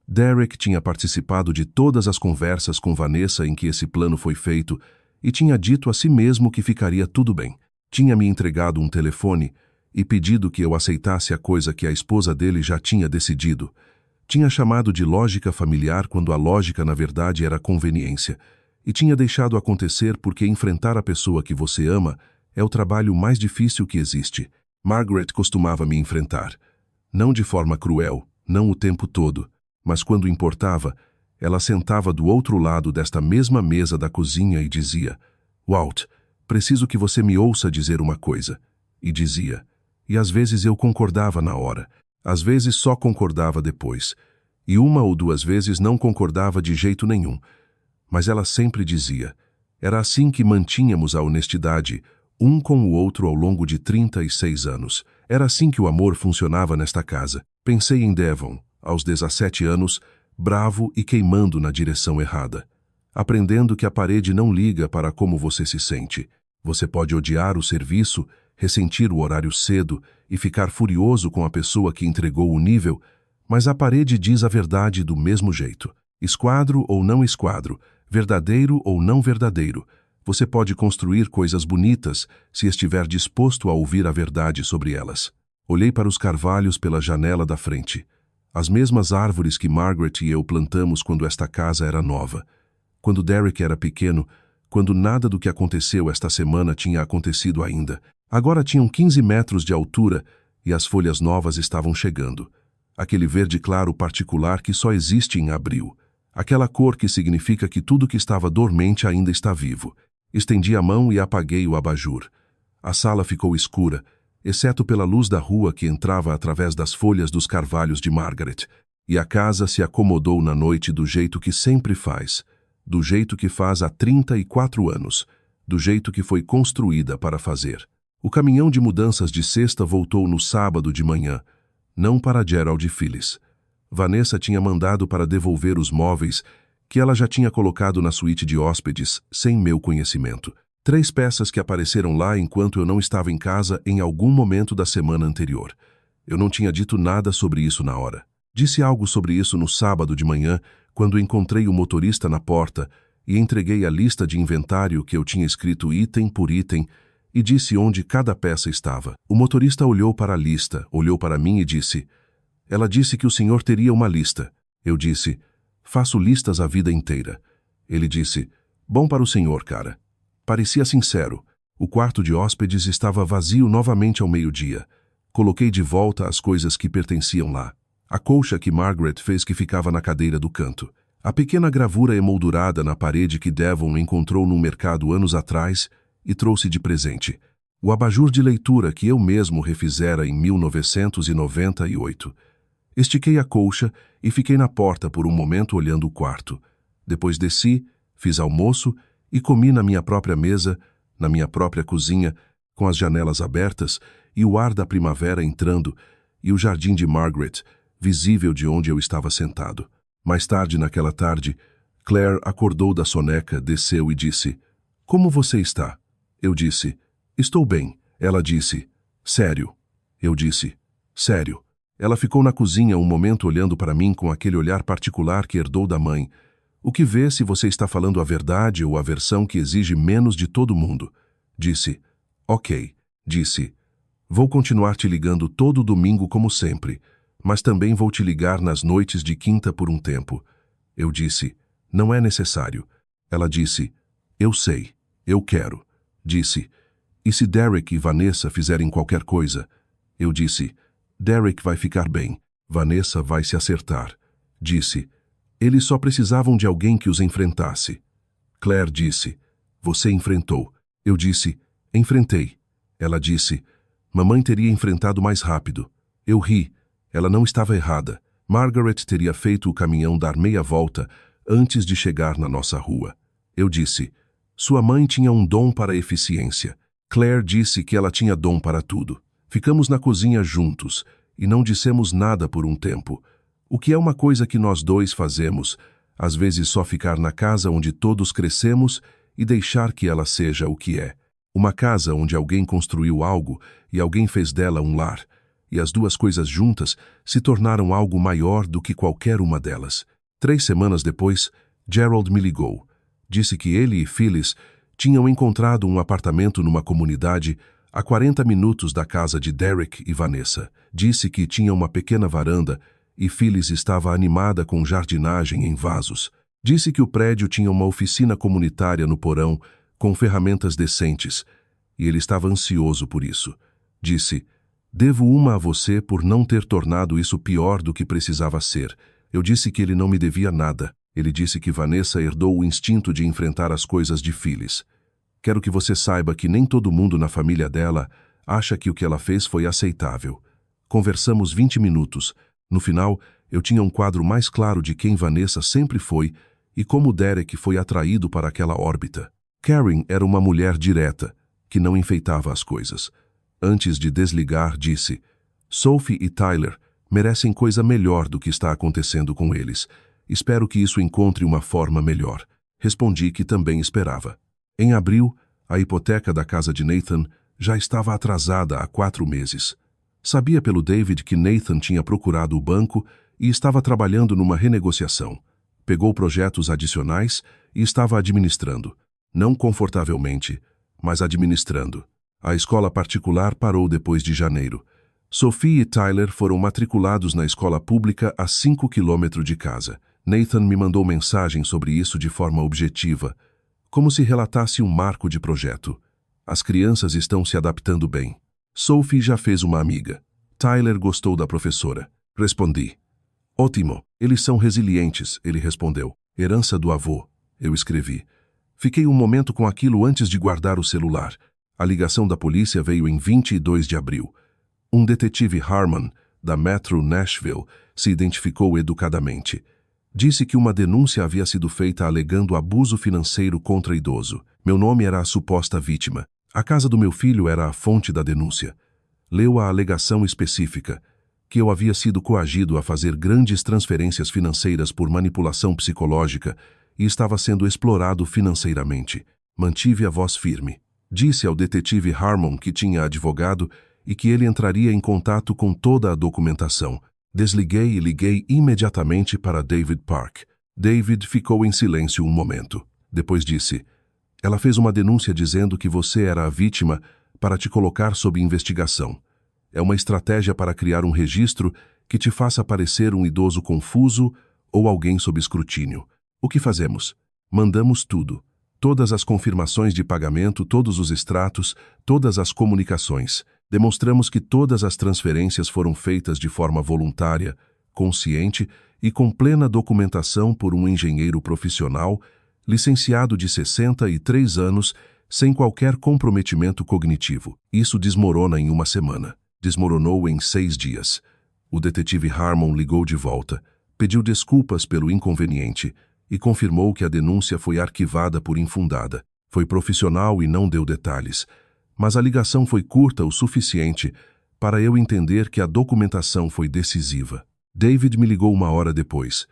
Derek tinha participado de todas as conversas com Vanessa em que esse plano foi feito e tinha dito a si mesmo que ficaria tudo bem. Tinha me entregado um telefone e pedido que eu aceitasse a coisa que a esposa dele já tinha decidido. Tinha chamado de lógica familiar quando a lógica, na verdade, era conveniência. E tinha deixado acontecer porque enfrentar a pessoa que você ama é o trabalho mais difícil que existe. Margaret costumava me enfrentar. Não de forma cruel, não o tempo todo, mas quando importava, ela sentava do outro lado desta mesma mesa da cozinha e dizia: Walt, preciso que você me ouça dizer uma coisa. E dizia. E às vezes eu concordava na hora. Às vezes só concordava depois. E uma ou duas vezes não concordava de jeito nenhum. Mas ela sempre dizia. Era assim que mantínhamos a honestidade, um com o outro ao longo de 36 anos. Era assim que o amor funcionava nesta casa. Pensei em Devon, aos 17 anos, bravo e queimando na direção errada. Aprendendo que a parede não liga para como você se sente. Você pode odiar o serviço, ressentir o horário cedo e ficar furioso com a pessoa que entregou o nível, mas a parede diz a verdade do mesmo jeito. Esquadro ou não esquadro, verdadeiro ou não verdadeiro, você pode construir coisas bonitas se estiver disposto a ouvir a verdade sobre elas. Olhei para os carvalhos pela janela da frente. As mesmas árvores que Margaret e eu plantamos quando esta casa era nova. Quando Derek era pequeno, quando nada do que aconteceu esta semana tinha acontecido ainda. Agora tinham 15 metros de altura e as folhas novas estavam chegando. Aquele verde claro particular que só existe em abril. Aquela cor que significa que tudo que estava dormente ainda está vivo. Estendi a mão e apaguei o abajur. A sala ficou escura, exceto pela luz da rua que entrava através das folhas dos carvalhos de Margaret. E a casa se acomodou na noite do jeito que sempre faz. Do jeito que faz há 34 anos, do jeito que foi construída para fazer. O caminhão de mudanças de sexta voltou no sábado de manhã, não para Gerald e Phyllis. Vanessa tinha mandado para devolver os móveis que ela já tinha colocado na suíte de hóspedes, sem meu conhecimento. 3 peças que apareceram lá enquanto eu não estava em casa em algum momento da semana anterior. Eu não tinha dito nada sobre isso na hora. Disse algo sobre isso no sábado de manhã, quando encontrei o motorista na porta e entreguei a lista de inventário que eu tinha escrito item por item e disse onde cada peça estava. O motorista olhou para a lista, olhou para mim e disse: Ela disse que o senhor teria uma lista. Eu disse: Faço listas a vida inteira. Ele disse: Bom para o senhor, cara. Parecia sincero. O quarto de hóspedes estava vazio novamente ao meio-dia. Coloquei de volta as coisas que pertenciam lá. A colcha que Margaret fez que ficava na cadeira do canto. A pequena gravura emoldurada na parede que Devon encontrou num mercado anos atrás e trouxe de presente. O abajur de leitura que eu mesmo refizera em 1998. Estiquei a colcha e fiquei na porta por um momento olhando o quarto. Depois desci, fiz almoço e comi na minha própria mesa, na minha própria cozinha, com as janelas abertas e o ar da primavera entrando e o jardim de Margaret, visível de onde eu estava sentado. Mais tarde naquela tarde, Claire acordou da soneca, desceu e disse: Como você está? Eu disse: Estou bem. Ela disse: Sério? Eu disse: Sério. Ela ficou na cozinha um momento olhando para mim com aquele olhar particular que herdou da mãe. O que vê se você está falando a verdade ou a versão que exige menos de todo mundo? Disse: Ok. Disse: Vou continuar te ligando todo domingo como sempre, mas também vou te ligar nas noites de quinta por um tempo. Eu disse: Não é necessário. Ela disse: Eu sei. Eu quero. Disse: E se Derek e Vanessa fizerem qualquer coisa? Eu disse: Derek vai ficar bem. Vanessa vai se acertar. Disse: Eles só precisavam de alguém que os enfrentasse. Claire disse: Você enfrentou. Eu disse: Enfrentei. Ela disse: Mamãe teria enfrentado mais rápido. Eu ri. Ela não estava errada. Margaret teria feito o caminhão dar meia volta antes de chegar na nossa rua. Eu disse: Sua mãe tinha um dom para a eficiência. Claire disse que ela tinha dom para tudo. Ficamos na cozinha juntos e não dissemos nada por um tempo. O que é uma coisa que nós dois fazemos, às vezes só ficar na casa onde todos crescemos e deixar que ela seja o que é. Uma casa onde alguém construiu algo e alguém fez dela um lar, e as duas coisas juntas se tornaram algo maior do que qualquer uma delas. 3 semanas depois, Gerald me ligou. Disse que ele e Phyllis tinham encontrado um apartamento numa comunidade a 40 minutos da casa de Derek e Vanessa. Disse que tinha uma pequena varanda e Phyllis estava animada com jardinagem em vasos. Disse que o prédio tinha uma oficina comunitária no porão com ferramentas decentes e ele estava ansioso por isso. Disse: devo uma a você por não ter tornado isso pior do que precisava ser. Eu disse que ele não me devia nada. Ele disse que Vanessa herdou o instinto de enfrentar as coisas de Phyllis. Quero que você saiba que nem todo mundo na família dela acha que o que ela fez foi aceitável. Conversamos 20 minutos. No final, eu tinha um quadro mais claro de quem Vanessa sempre foi e como Derek foi atraído para aquela órbita. Karen era uma mulher direta, que não enfeitava as coisas. Antes de desligar, disse: Sophie e Tyler merecem coisa melhor do que está acontecendo com eles. Espero que isso encontre uma forma melhor. Respondi que também esperava. Em abril, a hipoteca da casa de Nathan já estava atrasada há 4 meses. Sabia pelo David que Nathan tinha procurado o banco e estava trabalhando numa renegociação. Pegou projetos adicionais e estava administrando. Não confortavelmente, mas administrando. A escola particular parou depois de janeiro. Sophie e Tyler foram matriculados na escola pública a 5 quilômetros de casa. Nathan me mandou mensagem sobre isso de forma objetiva, como se relatasse um marco de projeto. As crianças estão se adaptando bem. Sophie já fez uma amiga. Tyler gostou da professora. Respondi. Ótimo, eles são resilientes, ele respondeu. Herança do avô, eu escrevi. Fiquei um momento com aquilo antes de guardar o celular. A ligação da polícia veio em 22 de abril. Um detetive Harmon, da Metro Nashville, se identificou educadamente. Disse que uma denúncia havia sido feita alegando abuso financeiro contra idoso. Meu nome era a suposta vítima. A casa do meu filho era a fonte da denúncia. Leu a alegação específica, que eu havia sido coagido a fazer grandes transferências financeiras por manipulação psicológica e estava sendo explorado financeiramente. Mantive a voz firme. Disse ao detetive Harmon que tinha advogado e que ele entraria em contato com toda a documentação. Desliguei e liguei imediatamente para David Park. David ficou em silêncio um momento. Depois disse: ela fez uma denúncia dizendo que você era a vítima para te colocar sob investigação. É uma estratégia para criar um registro que te faça parecer um idoso confuso ou alguém sob escrutínio. O que fazemos? Mandamos tudo. Todas as confirmações de pagamento, todos os extratos, todas as comunicações. Demonstramos que todas as transferências foram feitas de forma voluntária, consciente e com plena documentação por um engenheiro profissional, licenciado de 63 anos, sem qualquer comprometimento cognitivo. Isso desmorona em uma semana. Desmoronou em 6 dias. O detetive Harmon ligou de volta, pediu desculpas pelo inconveniente e confirmou que a denúncia foi arquivada por infundada. Foi profissional e não deu detalhes, mas a ligação foi curta o suficiente para eu entender que a documentação foi decisiva. David me ligou 1 hora depois.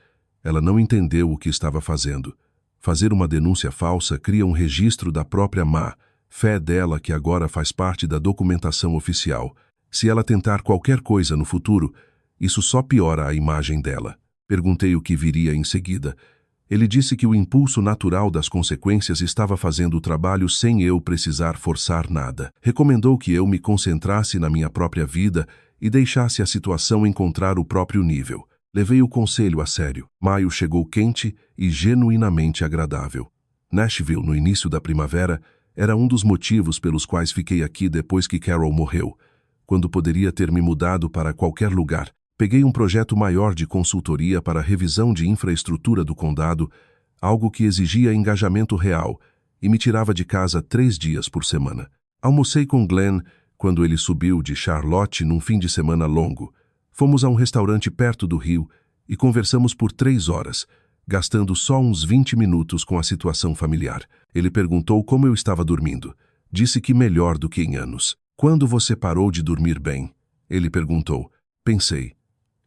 Ela não entendeu o que estava fazendo. Fazer uma denúncia falsa cria um registro da própria má fé dela que agora faz parte da documentação oficial. Se ela tentar qualquer coisa no futuro, isso só piora a imagem dela. Perguntei o que viria em seguida. Ele disse que o impulso natural das consequências estava fazendo o trabalho sem eu precisar forçar nada. Recomendou que eu me concentrasse na minha própria vida e deixasse a situação encontrar o próprio nível. Levei o conselho a sério. Maio chegou quente e genuinamente agradável. Nashville, no início da primavera, era um dos motivos pelos quais fiquei aqui depois que Carol morreu, quando poderia ter me mudado para qualquer lugar. Peguei um projeto maior de consultoria para a revisão de infraestrutura do condado, algo que exigia engajamento real, e me tirava de casa 3 dias por semana. Almocei com Glenn quando ele subiu de Charlotte num fim de semana longo. Fomos a um restaurante perto do rio e conversamos por 3 horas, gastando só uns 20 minutos com a situação familiar. Ele perguntou como eu estava dormindo. Disse que melhor do que em anos. Quando você parou de dormir bem? Ele perguntou. Pensei.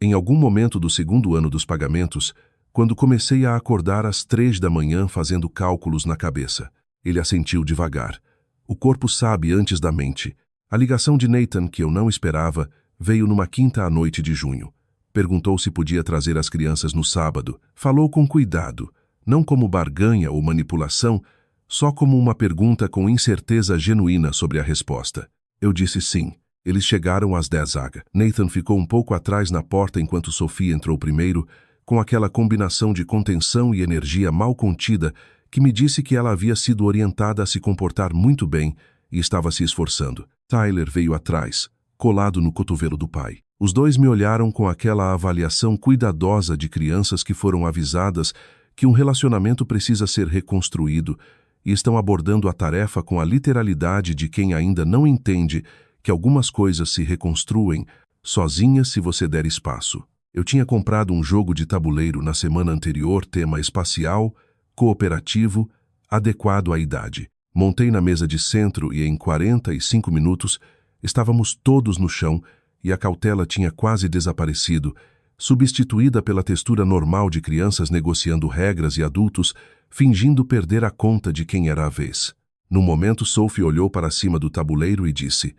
Em algum momento do 2º ano dos pagamentos, quando comecei a acordar às 3 da manhã fazendo cálculos na cabeça. Ele assentiu devagar. O corpo sabe antes da mente. A ligação de Nathan, que eu não esperava, veio numa quinta à noite de junho. Perguntou se podia trazer as crianças no sábado. Falou com cuidado, não como barganha ou manipulação, só como uma pergunta com incerteza genuína sobre a resposta. Eu disse sim. Eles chegaram às 10h. Nathan ficou um pouco atrás na porta enquanto Sophie entrou primeiro, com aquela combinação de contenção e energia mal contida que me disse que ela havia sido orientada a se comportar muito bem e estava se esforçando. Tyler veio atrás, colado no cotovelo do pai. Os dois me olharam com aquela avaliação cuidadosa de crianças que foram avisadas que um relacionamento precisa ser reconstruído e estão abordando a tarefa com a literalidade de quem ainda não entende que algumas coisas se reconstruem sozinhas se você der espaço. Eu tinha comprado um jogo de tabuleiro na semana anterior, tema espacial, cooperativo, adequado à idade. Montei na mesa de centro e em 45 minutos estávamos todos no chão e a cautela tinha quase desaparecido, substituída pela textura normal de crianças negociando regras e adultos, fingindo perder a conta de quem era a vez. No momento, Sophie olhou para cima do tabuleiro e disse: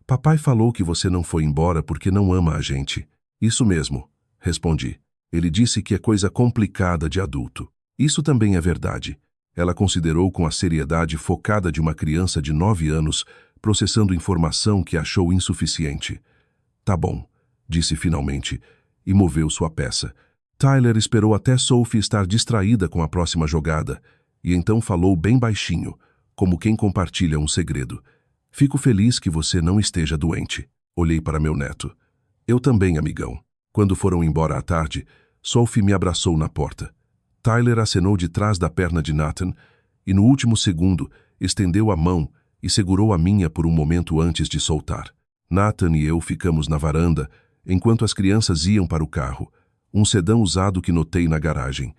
"Papai falou que você não foi embora porque não ama a gente." "Isso mesmo", respondi. "Ele disse que é coisa complicada de adulto." "Isso também é verdade." Ela considerou com a seriedade focada de uma criança de 9 anos, processando informação que achou insuficiente. "Tá bom", disse finalmente, e moveu sua peça. Tyler esperou até Sophie estar distraída com a próxima jogada, e então falou bem baixinho, como quem compartilha um segredo. "Fico feliz que você não esteja doente." Olhei para meu neto. "Eu também, amigão." Quando foram embora à tarde, Sophie me abraçou na porta. Tyler acenou de trás da perna de Nathan e, no último segundo, estendeu a mão e segurou a minha por um momento antes de soltar. Nathan e eu ficamos na varanda, enquanto as crianças iam para o carro, um sedã usado que notei na garagem.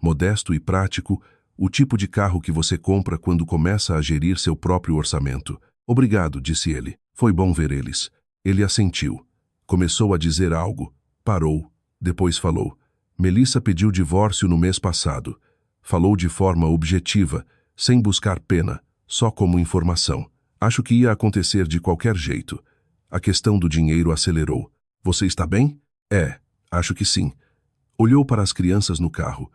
Modesto e prático, o tipo de carro que você compra quando começa a gerir seu próprio orçamento. "Obrigado", disse ele. "Foi bom ver eles." Ele assentiu. Começou a dizer algo. Parou. Depois falou. "Melissa pediu divórcio no mês passado." Falou de forma objetiva, sem buscar pena, só como informação. "Acho que ia acontecer de qualquer jeito." A questão do dinheiro acelerou. "Você está bem?" "É, acho que sim." Olhou para as crianças no carro.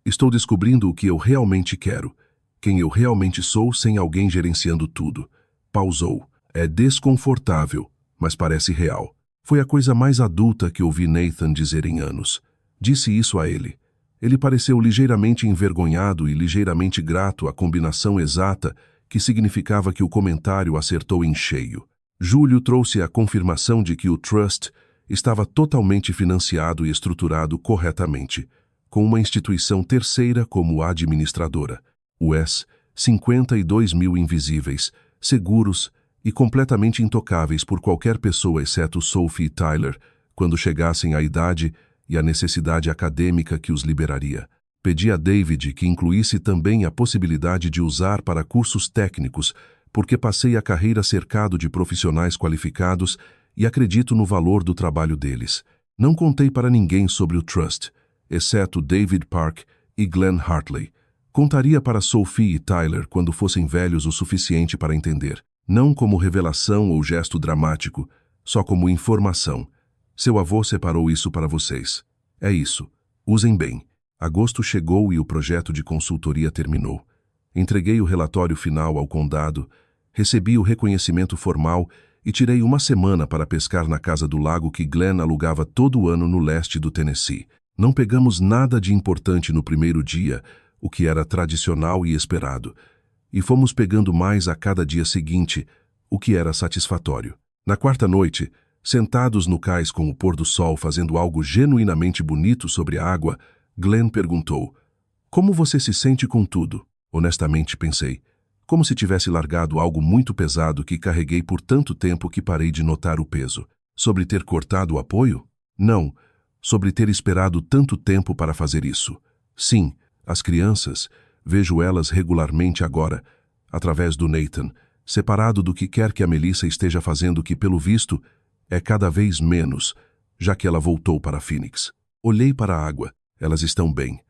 "Estou descobrindo o que eu realmente quero. Quem eu realmente sou sem alguém gerenciando tudo." Pausou. "É desconfortável, mas parece real." Foi a coisa mais adulta que ouvi Nathan dizer em anos. Disse isso a ele. Ele pareceu ligeiramente envergonhado e ligeiramente grato à combinação exata que significava que o comentário acertou em cheio. Julho trouxe a confirmação de que o Trust estava totalmente financiado e estruturado corretamente, com uma instituição terceira como administradora. US, 52 mil invisíveis, seguros e completamente intocáveis por qualquer pessoa exceto Sophie e Tyler, quando chegassem à idade e à necessidade acadêmica que os liberaria. Pedi a David que incluísse também a possibilidade de usar para cursos técnicos, porque passei a carreira cercado de profissionais qualificados e acredito no valor do trabalho deles. Não contei para ninguém sobre o Trust, exceto David Park e Glenn Hartley. Contaria para Sophie e Tyler quando fossem velhos o suficiente para entender. Não como revelação ou gesto dramático, só como informação. Seu avô separou isso para vocês. É isso. Usem bem. Agosto chegou e o projeto de consultoria terminou. Entreguei o relatório final ao condado, recebi o reconhecimento formal e tirei uma semana para pescar na casa do lago que Glenn alugava todo ano no leste do Tennessee. Não pegamos nada de importante no primeiro dia, o que era tradicional e esperado, e fomos pegando mais a cada dia seguinte, o que era satisfatório. Na quarta noite, sentados no cais com o pôr do sol fazendo algo genuinamente bonito sobre a água, Glenn perguntou: "Como você se sente com tudo?" Honestamente, pensei, como se tivesse largado algo muito pesado que carreguei por tanto tempo que parei de notar o peso. Sobre ter cortado o apoio? Não, sobre ter esperado tanto tempo para fazer isso. Sim, as crianças, vejo elas regularmente agora, através do Nathan, separado do que quer que a Melissa esteja fazendo que, pelo visto, é cada vez menos, já que ela voltou para Phoenix. Olhei para a água. Elas estão bem.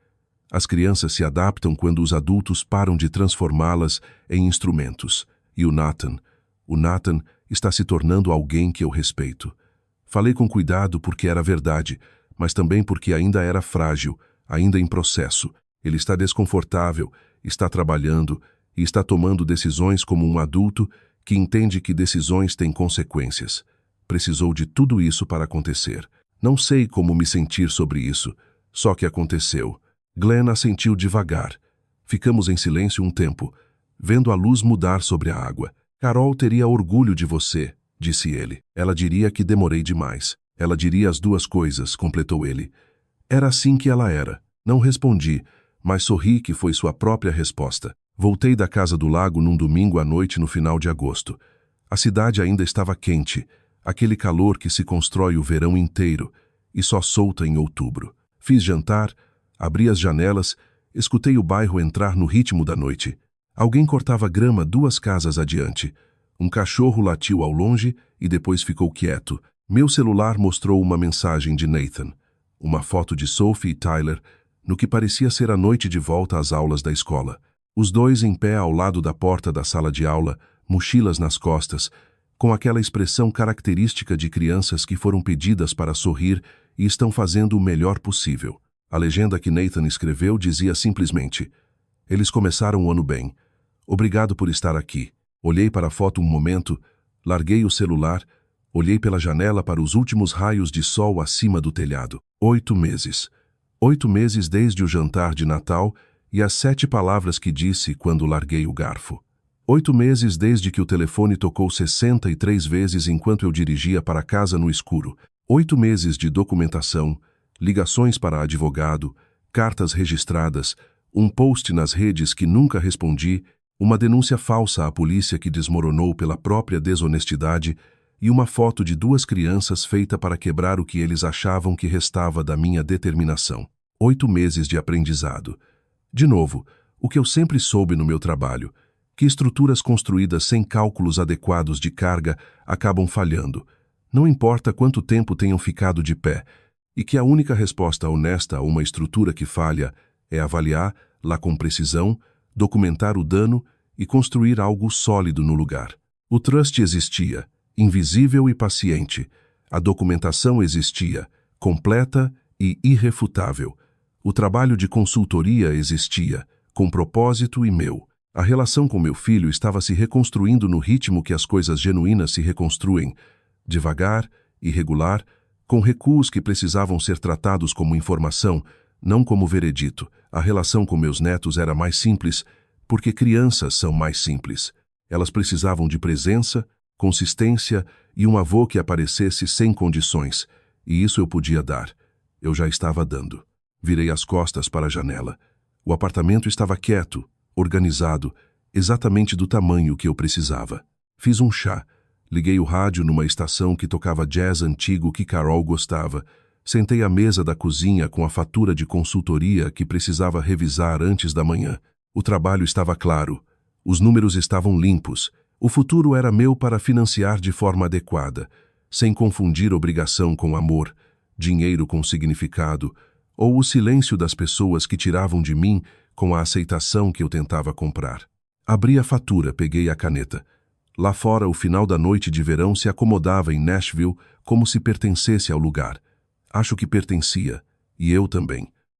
As crianças se adaptam quando os adultos param de transformá-las em instrumentos. E o Nathan está se tornando alguém que eu respeito. Falei com cuidado porque era verdade, mas também porque ainda era frágil, ainda em processo. Ele está desconfortável, está trabalhando e está tomando decisões como um adulto que entende que decisões têm consequências. Precisou de tudo isso para acontecer. Não sei como me sentir sobre isso, só que aconteceu. Glenn assentiu devagar. Ficamos em silêncio um tempo, vendo a luz mudar sobre a água. Carol teria orgulho de você, disse ele. Ela diria que demorei demais. Ela diria as duas coisas, completou ele. Era assim que ela era. Não respondi, mas sorri que foi sua própria resposta. Voltei da casa do lago num domingo à noite no final de agosto. A cidade ainda estava quente, aquele calor que se constrói o verão inteiro e só solta em outubro. Fiz jantar, abri as janelas, escutei o bairro entrar no ritmo da noite. Alguém cortava grama 2 casas adiante. Um cachorro latiu ao longe e depois ficou quieto. Meu celular mostrou uma mensagem de Nathan. Uma foto de Sophie e Tyler, no que parecia ser a noite de volta às aulas da escola. Os dois em pé ao lado da porta da sala de aula, mochilas nas costas, com aquela expressão característica de crianças que foram pedidas para sorrir e estão fazendo o melhor possível. A legenda que Nathan escreveu dizia simplesmente: eles começaram o ano bem. Obrigado por estar aqui. Olhei para a foto um momento, larguei o celular, olhei pela janela para os últimos raios de sol acima do telhado. 8 meses. 8 meses desde o jantar de Natal e as 7 palavras que disse quando larguei o garfo. 8 meses desde que o telefone tocou 63 vezes enquanto eu dirigia para casa no escuro. 8 meses de documentação, ligações para advogado, cartas registradas, um post nas redes que nunca respondi, uma denúncia falsa à polícia que desmoronou pela própria desonestidade e uma foto de 2 crianças feita para quebrar o que eles achavam que restava da minha determinação. 8 meses de aprendizado. De novo, o que eu sempre soube no meu trabalho, que estruturas construídas sem cálculos adequados de carga acabam falhando, não importa quanto tempo tenham ficado de pé, e que a única resposta honesta a uma estrutura que falha é avaliá-la com precisão, documentar o dano e construir algo sólido no lugar. O trust existia, invisível e paciente. A documentação existia, completa e irrefutável. O trabalho de consultoria existia, com propósito e meu. A relação com meu filho estava se reconstruindo no ritmo que as coisas genuínas se reconstruem, devagar, irregular, com recuos que precisavam ser tratados como informação, não como veredito. A relação com meus netos era mais simples, porque crianças são mais simples. Elas precisavam de presença, consistência e um avô que aparecesse sem condições, e isso eu podia dar. Eu já estava dando. Virei as costas para a janela. O apartamento estava quieto, organizado, exatamente do tamanho que eu precisava. Fiz um chá, liguei o rádio numa estação que tocava jazz antigo que Carol gostava, sentei à mesa da cozinha com a fatura de consultoria que precisava revisar antes da manhã. O trabalho estava claro, os números estavam limpos, o futuro era meu para financiar de forma adequada, sem confundir obrigação com amor, dinheiro com significado, ou o silêncio das pessoas que tiravam de mim com a aceitação que eu tentava comprar. Abri a fatura, peguei a caneta. Lá fora, o final da noite de verão se acomodava em Nashville como se pertencesse ao lugar. Acho que pertencia, e eu também.